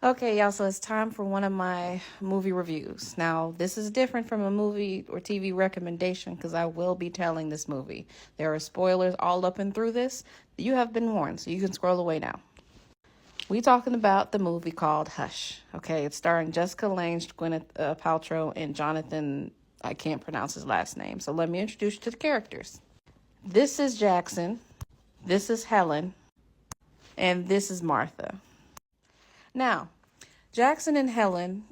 Okay, y'all, so it's time for one of my movie reviews. Now, this is different from a movie or TV recommendation because I will be telling this movie. There are spoilers all up and through this. You have been warned, so you can scroll away now. We talking about the movie called Hush. Okay, it's starring Jessica Lange, Gwyneth Paltrow, and Jonathan. I can't pronounce his last name, so let me introduce you to the characters. This is Jackson. This is Helen, and this is Martha. Now, Jackson and Helen,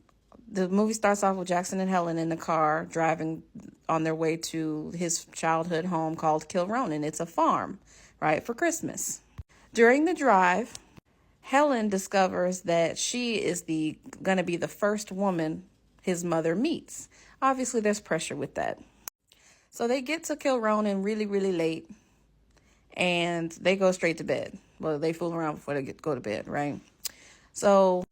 the movie starts off with Jackson and Helen in the car driving on their way to his childhood home called Kilronan. It's a farm, right, for Christmas. During the drive, Helen discovers that she is going to be the first woman his mother meets. Obviously, there's pressure with that. So they get to Kilronan really, really late, and they go straight to bed. Well, they fool around before they go to bed, right? So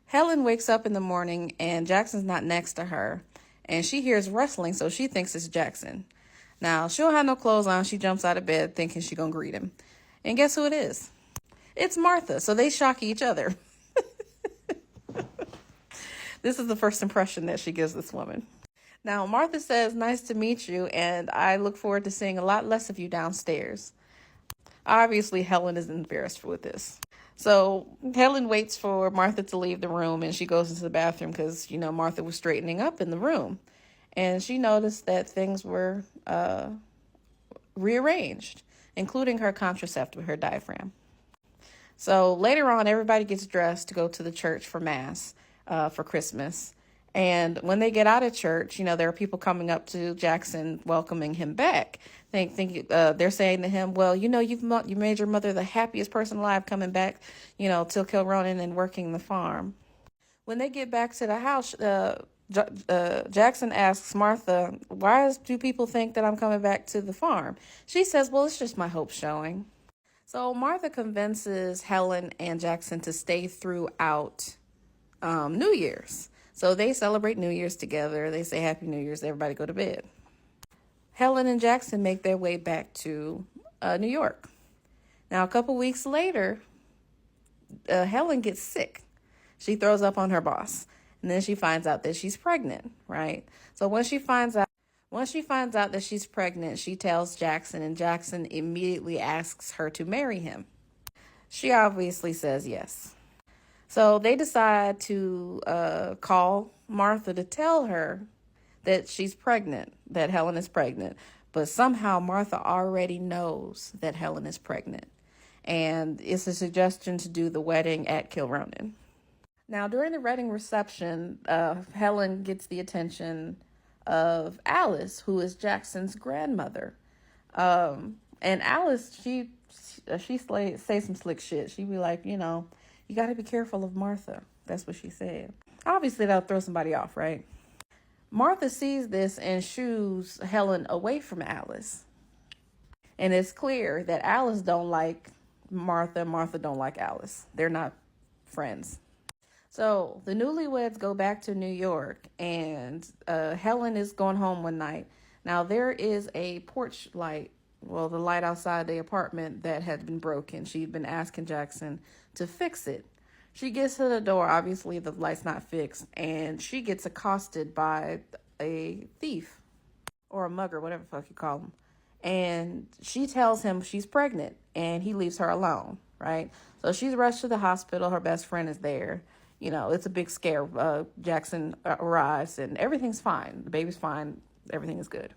Helen wakes up in the morning and Jackson's not next to her, and she hears rustling, so she thinks it's Jackson. Now, she don't have no clothes on. She jumps out of bed thinking she's going to greet him. And guess who it is? It's Martha, so they shock each other. This is the first impression that she gives this woman. Now, Martha says, "Nice to meet you, and I look forward to seeing a lot less of you downstairs." Obviously, Helen is embarrassed with this. So Helen waits for Martha to leave the room, and she goes into the bathroom because, Martha was straightening up in the room. And she noticed that things were rearranged, including her contraceptive, her diaphragm. So later on, everybody gets dressed to go to the church for Mass for Christmas. And when they get out of church, there are people coming up to Jackson welcoming him back. They're saying to him, "Well, you made your mother the happiest person alive coming back, till Kilronan and working the farm." When they get back to the house, Jackson asks Martha, "Why do people think that I'm coming back to the farm?" She says, "Well, it's just my hope showing." So Martha convinces Helen and Jackson to stay throughout New Year's. So they celebrate New Year's together. They say Happy New Year's. Everybody go to bed. Helen and Jackson make their way back to New York. Now, a couple weeks later, Helen gets sick. She throws up on her boss. And then she finds out that she's pregnant, right? So once she finds out that she's pregnant, she tells Jackson, and Jackson immediately asks her to marry him. She obviously says yes. So they decide to call Martha to tell her that she's pregnant, that Helen is pregnant. But somehow Martha already knows that Helen is pregnant. And it's a suggestion to do the wedding at Kilronan. Now, during the wedding reception, Helen gets the attention of Alice, who is Jackson's grandmother. And Alice, she say some slick shit. She be like, "You got to be careful of Martha." That's what she said. Obviously, that'll throw somebody off, right? Martha sees this and shoos Helen away from Alice. And it's clear that Alice don't like Martha. Martha don't like Alice. They're not friends. So the newlyweds go back to New York, and Helen is going home one night. Now, there is a porch light, the light outside the apartment, that had been broken. She'd been asking Jackson to fix it. She gets to the door. Obviously, the light's not fixed, and she gets accosted by a thief or a mugger, whatever the fuck you call them. And she tells him she's pregnant, and he leaves her alone, right? So she's rushed to the hospital. Her best friend is there. It's a big scare. Jackson arrives, and everything's fine. The baby's fine. Everything is good.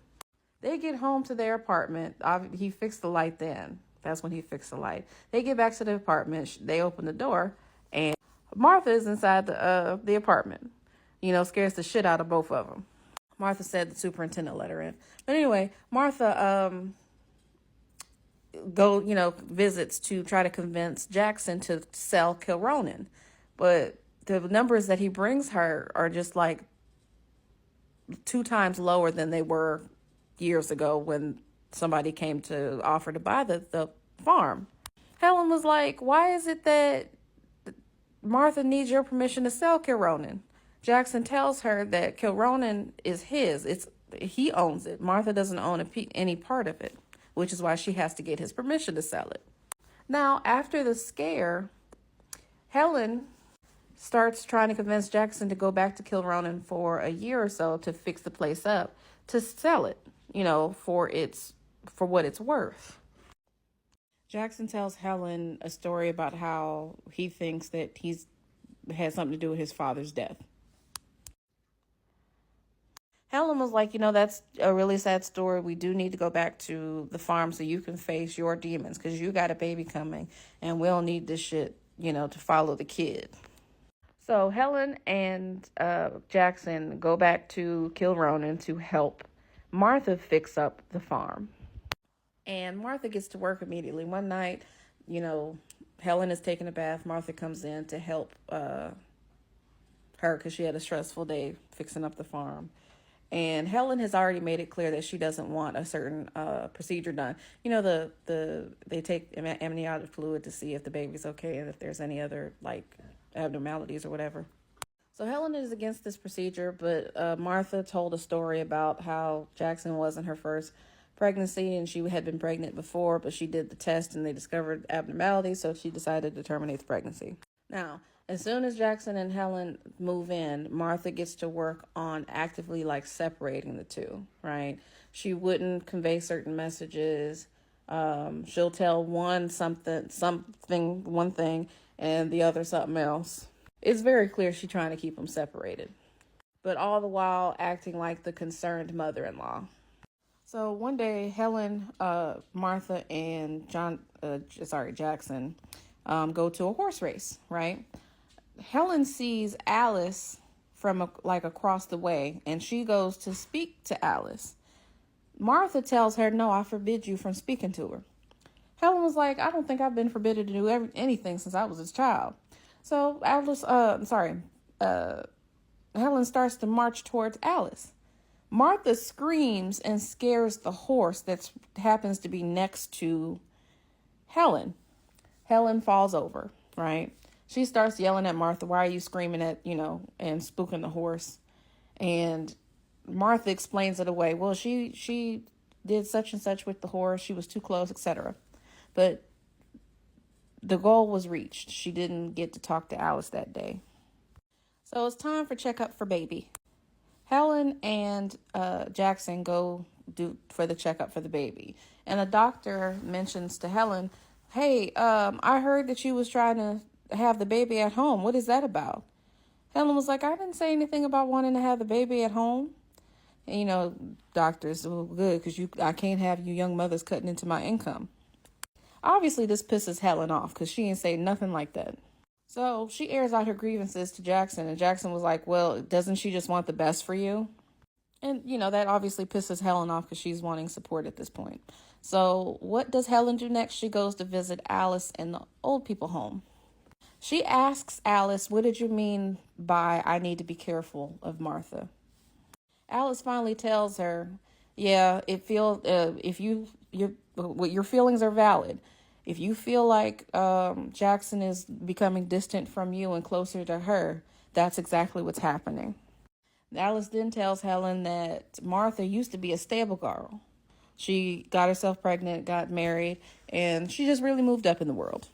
They get home to their apartment. He fixed the light then. That's when he fixed the light. They get back to the apartment. They open the door, and Martha is inside the apartment. Scares the shit out of both of them. Martha said the superintendent let her in. But anyway, Martha visits to try to convince Jackson to sell Kilronan. But the numbers that he brings her are just like 2 times lower than they were years ago when somebody came to offer to buy the farm. Helen was like, "Why is it that Martha needs your permission to sell Kilronan?" Jackson tells her that Kilronan is his. He owns it. Martha doesn't own any part of it, which is why she has to get his permission to sell it. Now, after the scare, Helen starts trying to convince Jackson to go back to Kilronan for a year or so to fix the place up, to sell it, for what it's worth. Jackson tells Helen a story about how he thinks that he's had something to do with his father's death. Helen was like, that's a really sad story. We do need to go back to the farm so you can face your demons because you got a baby coming and we don't need this shit, to follow the kid. So Helen and Jackson go back to Kilronan to help Martha fix up the farm. And Martha gets to work immediately. One night, Helen is taking a bath. Martha comes in to help her because she had a stressful day fixing up the farm. And Helen has already made it clear that she doesn't want a certain procedure done. They take amniotic fluid to see if the baby's okay and if there's any other abnormalities or whatever. So Helen is against this procedure, but Martha told a story about how Jackson wasn't her first pregnancy and she had been pregnant before, but she did the test and they discovered abnormalities, so she decided to terminate the pregnancy. Now, as soon as Jackson and Helen move in, Martha gets to work on actively separating the two, right? She wouldn't convey certain messages. She'll tell one one thing, and the other something else. It's very clear she's trying to keep them separated, but all the while acting like the concerned mother-in-law. So one day, Helen, Martha, and Jackson go to a horse race, right? Helen sees Alice from across the way, and she goes to speak to Alice. Martha tells her, "No, I forbid you from speaking to her." Helen was like, "I don't think I've been forbidden to do anything since I was a child." So Helen starts to march towards Alice. Martha screams and scares the horse that happens to be next to Helen. Helen falls over, right? She starts yelling at Martha, "Why are you screaming at, and spooking the horse?" And Martha explains it away. Well, she did such and such with the horse. She was too close, etc. But the goal was reached. She didn't get to talk to Alice that day. So it's time for checkup for baby. Helen and Jackson go for the checkup for the baby. And a doctor mentions to Helen, "Hey, I heard that you was trying to have the baby at home. What is that about?" Helen was like, "I didn't say anything about wanting to have the baby at home." And, doctors, well, good, because I can't have you young mothers cutting into my income. Obviously, this pisses Helen off because she ain't say nothing like that. So she airs out her grievances to Jackson, and Jackson was like, "Well, doesn't she just want the best for you?" And, that obviously pisses Helen off because she's wanting support at this point. So what does Helen do next? She goes to visit Alice in the old people home. She asks Alice, "What did you mean by I need to be careful of Martha?" Alice finally tells her, "Yeah, your feelings are valid. If you feel like Jackson is becoming distant from you and closer to her, that's exactly what's happening." Alice then tells Helen that Martha used to be a stable girl. She got herself pregnant, got married, and she just really moved up in the world.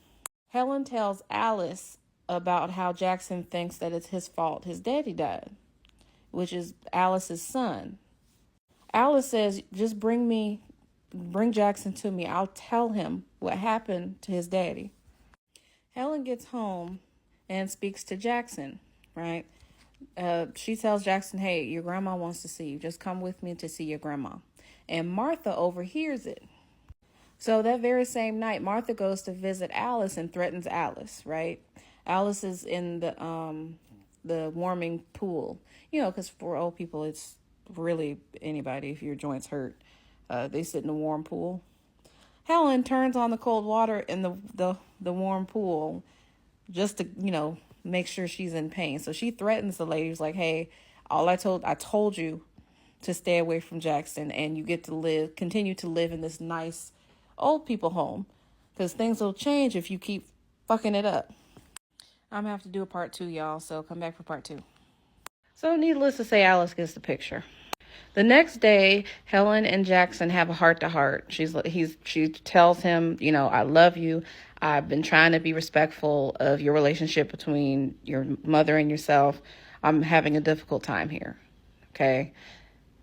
Helen tells Alice about how Jackson thinks that it's his fault his daddy died, which is Alice's son. Alice says, "Just bring Jackson to me. I'll tell him what happened to his daddy." Helen gets home and speaks to Jackson, right? She tells Jackson, "Hey, your grandma wants to see you. Just come with me to see your grandma." And Martha overhears it. So that very same night, Martha goes to visit Alice and threatens Alice, right? Alice is in the warming pool, because for old people, it's really anybody. If your joints hurt, they sit in the warm pool. Helen turns on the cold water in the warm pool just to, make sure she's in pain. So she threatens the lady. She's like, "Hey, I told you to stay away from Jackson, and you get to continue to live in this nice old people home, because things will change if you keep fucking it up." I'm gonna have to do a part 2, y'all, so come back for part 2. So needless to say, Alice gets the picture. The next day, Helen and Jackson have a heart-to-heart. She tells him, "I love you. I've been trying to be respectful of your relationship between your mother and yourself. I'm having a difficult time here. Okay.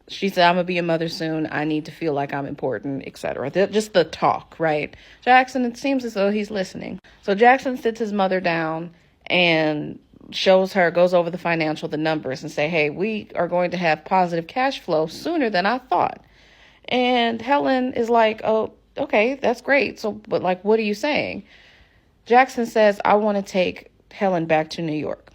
She said, I'm going to be a mother soon. I need to feel like I'm important, etc. Just the talk, right? Jackson, it seems as though he's listening. So Jackson sits his mother down and goes over the numbers and say, hey, we are going to have positive cash flow sooner than I thought. And Helen is like, oh, okay, that's great. So, but like, what are you saying? Jackson says, I want to take Helen back to New York.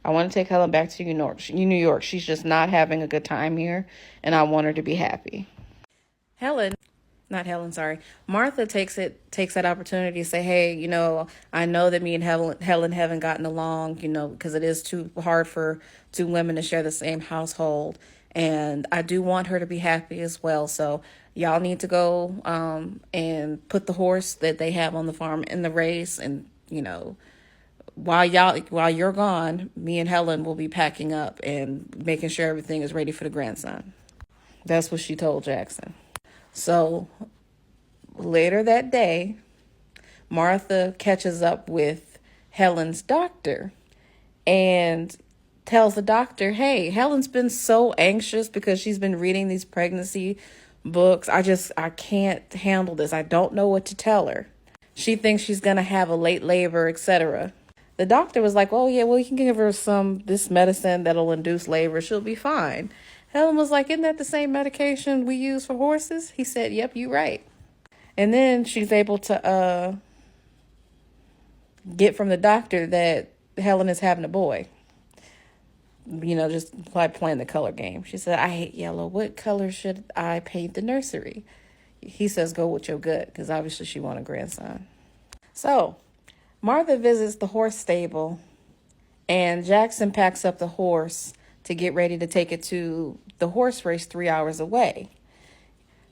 I want to take Helen back to New York. She's just not having a good time here, and I want her to be happy. Martha takes that opportunity to say, hey, I know that me and Helen haven't gotten along, because it is too hard for two women to share the same household. And I do want her to be happy as well. So y'all need to go and put the horse that they have on the farm in the race. And, while you're gone, me and Helen will be packing up and making sure everything is ready for the grandson. That's what she told Jackson. So later that day, Martha catches up with Helen's doctor and tells the doctor, hey, Helen's been so anxious because she's been reading these pregnancy books. I can't handle this. I don't know what to tell her. She thinks she's going to have a late labor, etc. The doctor was like, oh, yeah, well, you can give her this medicine that'll induce labor. She'll be fine. Helen was like, isn't that the same medication we use for horses? He said, yep, you're right. And then she's able to get from the doctor that Helen is having a boy. Just like playing the color game. She said, I hate yellow. What color should I paint the nursery? He says, go with your gut, because obviously she wants a grandson. So Martha visits the horse stable, and Jackson packs up the horse to get ready to take it to the horse race 3 hours away.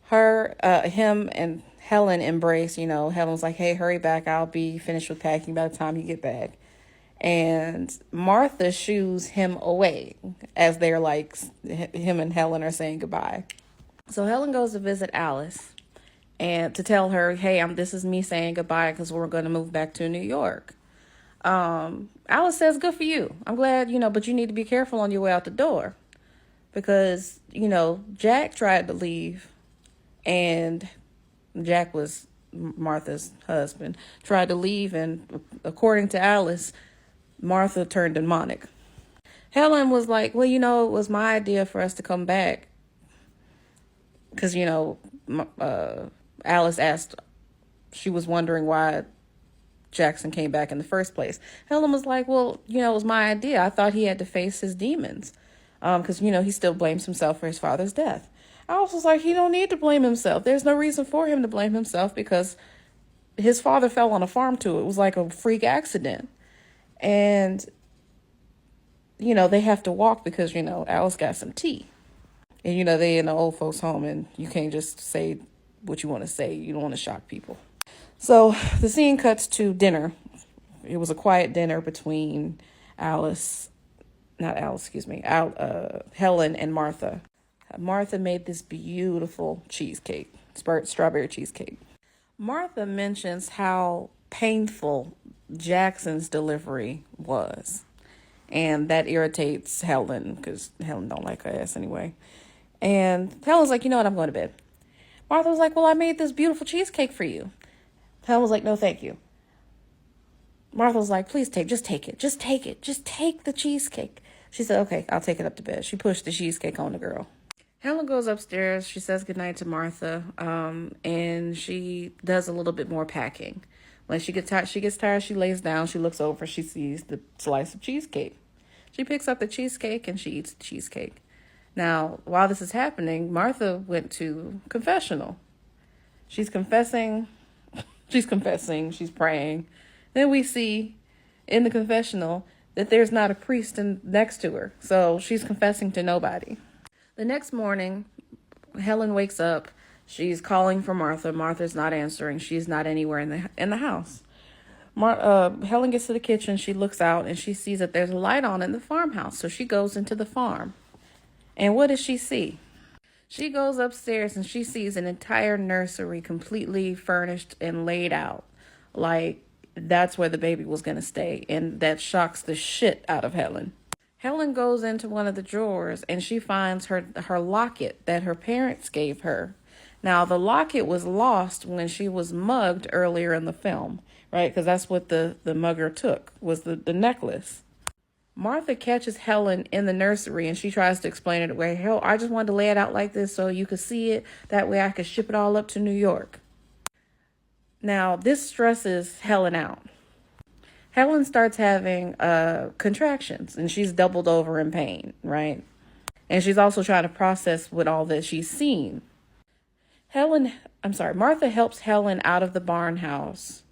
Him and Helen embrace. Helen's like, hey, hurry back. I'll be finished with packing by the time you get back. And Martha shoos him away as they're like, him and Helen are saying goodbye. So Helen goes to visit Alice and to tell her, hey, this is me saying goodbye because we're going to move back to New York. Alice says, good for you. I'm glad, but you need to be careful on your way out the door because, Jack tried to leave, and Jack was Martha's husband, tried to leave. And according to Alice, Martha turned demonic. Helen was like, well, it was my idea for us to come back. Because, Alice asked, she was wondering why Jackson came back in the first place. Helen was like, well, it was my idea. I thought he had to face his demons. Because, he still blames himself for his father's death. Alice was like, he don't need to blame himself. There's no reason for him to blame himself because his father fell on a farm too. It was like a freak accident. And, they have to walk because, Alice got some tea. And, they in the old folks' home and you can't just say what you want to say. You don't want to shock people. So the scene cuts to dinner. It was a quiet dinner between Helen and Martha. Martha made this beautiful cheesecake, strawberry cheesecake. Martha mentions how painful Jackson's delivery was. And that irritates Helen because Helen don't like her ass anyway. And Helen's like, you know what, I'm going to bed. Martha was like, well, I made this beautiful cheesecake for you. Helen was like, no, thank you. Martha was like, please just take it. Just take it. Just take the cheesecake. She said, okay, I'll take it up to bed. She pushed the cheesecake on the girl. Helen goes upstairs. She says goodnight to Martha, and she does a little bit more packing. When she gets tired, she lays down. She looks over. She sees the slice of cheesecake. She picks up the cheesecake, and she eats the cheesecake. Now, while this is happening, Martha went to confessional. She's confessing. She's praying. Then we see in the confessional that there's not a priest next to her. So she's confessing to nobody. The next morning, Helen wakes up. She's calling for Martha. Martha's not answering. She's not anywhere in the house. Helen gets to the kitchen. She looks out and she sees that there's a light on in the farmhouse. So she goes into the farm. And what does she see? She goes upstairs and she sees an entire nursery completely furnished and laid out. like that's where the baby was going to stay. And that shocks the shit out of Helen. Helen goes into one of the drawers and she finds her locket that her parents gave her. Now, the locket was lost when she was mugged earlier in the film, right? Because that's what the mugger took, was the necklace. Martha catches Helen in the nursery and she tries to explain it away. Hell, I just wanted to lay it out like this so you could see it. That way I could ship it all up to New York. Now, this stresses Helen out. Helen starts having contractions and she's doubled over in pain, right? And she's also trying to process with all that she's seen. Martha helps Helen out of the barn house.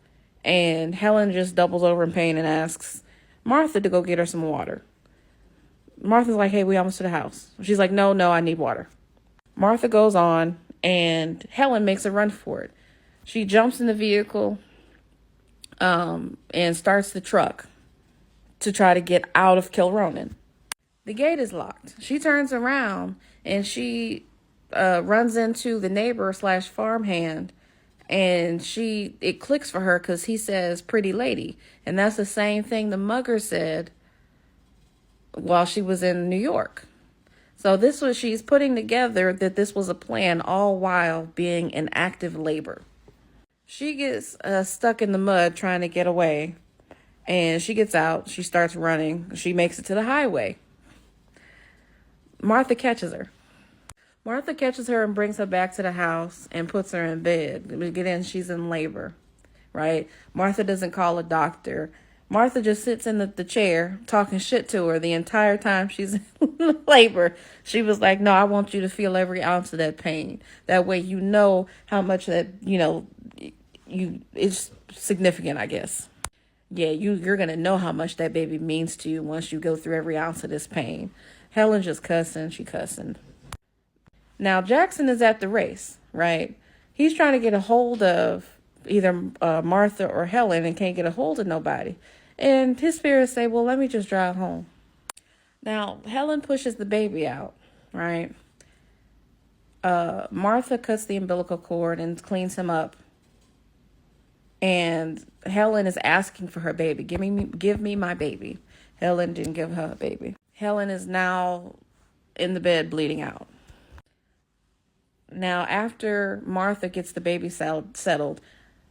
And Helen just doubles over in pain and asks Martha to go get her some water. Martha's like, hey, we almost to the house. She's like, no, I need water. Martha goes on and Helen makes a run for it. She jumps in the vehicle and starts the truck to try to get out of Kilronan. The gate is locked. She turns around and she runs into the neighbor / farmhand, and it clicks for her because he says pretty lady, and that's the same thing the mugger said while she was in New York. So she's putting together that this was a plan all while being in active labor. She gets stuck in the mud trying to get away, and she gets out. She starts running. She makes it to the highway. Martha catches her. And brings her back to the house and puts her in bed. Again, she's in labor, right? Martha doesn't call a doctor. Martha just sits in the chair talking shit to her the entire time she's in labor. She was like, no, I want you to feel every ounce of that pain. That way you know how much that, it's significant, I guess. Yeah, you're going to know how much that baby means to you once you go through every ounce of this pain. Helen just she cussing. Now, Jackson is at the race, right? He's trying to get a hold of either Martha or Helen and can't get a hold of nobody. And his spirits say, well, let me just drive home. Now, Helen pushes the baby out, right? Martha cuts the umbilical cord and cleans him up. And Helen is asking for her baby. Give me my baby. Helen didn't give her a baby. Helen is now in the bed bleeding out. Now, after Martha gets the baby settled,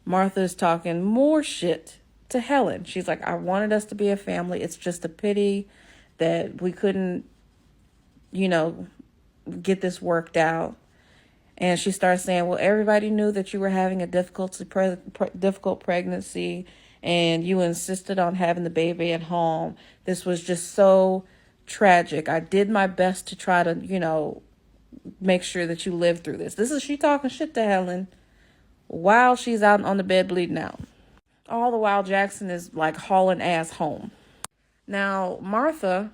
Martha's talking more shit to Helen. She's like, I wanted us to be a family. It's just a pity that we couldn't, get this worked out. And she starts saying, well, everybody knew that you were having a difficult pregnancy and you insisted on having the baby at home. This was just so tragic. I did my best to try to, make sure that you live through this. She talking shit to Helen while she's out on the bed bleeding out. All the while Jackson is like hauling ass home. Now, Martha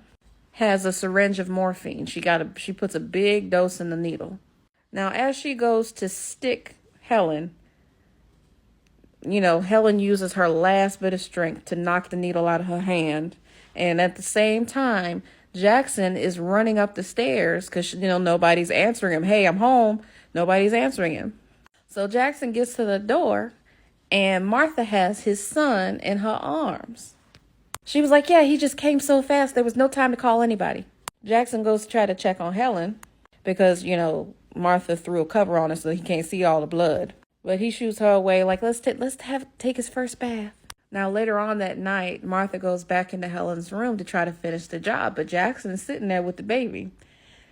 has a syringe of morphine. She puts a big dose in the needle. Now, as she goes to stick Helen, Helen uses her last bit of strength to knock the needle out of her hand. And at the same time, Jackson is running up the stairs because, nobody's answering him. Hey, I'm home. Nobody's answering him. So Jackson gets to the door and Martha has his son in her arms. She was like, yeah, he just came so fast. There was no time to call anybody. Jackson goes to try to check on Helen because, Martha threw a cover on her so he can't see all the blood. But he shoots her away like, let's take his first bath. Now, later on that night, Martha goes back into Helen's room to try to finish the job, but Jackson is sitting there with the baby.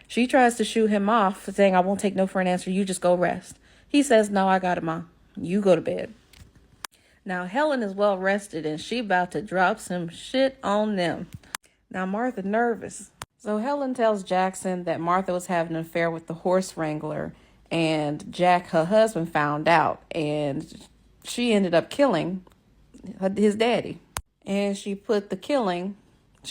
She tries to shoot him off, saying, I won't take no for an answer. You just go rest. He says, no, I got it, Ma. You go to bed. Now, Helen is well rested, and she about to drop some shit on them. Now, Martha nervous. So Helen tells Jackson that Martha was having an affair with the horse wrangler, and Jack, her husband, found out, and she ended up killing his daddy. And she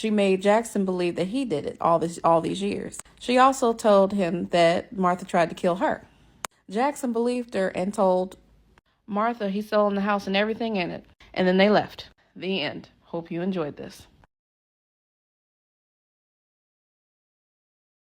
made Jackson believe that he did it all these years. She also told him that Martha tried to kill her. Jackson believed her and told Martha he sold the house and everything in it. And then they left. The end. Hope you enjoyed this.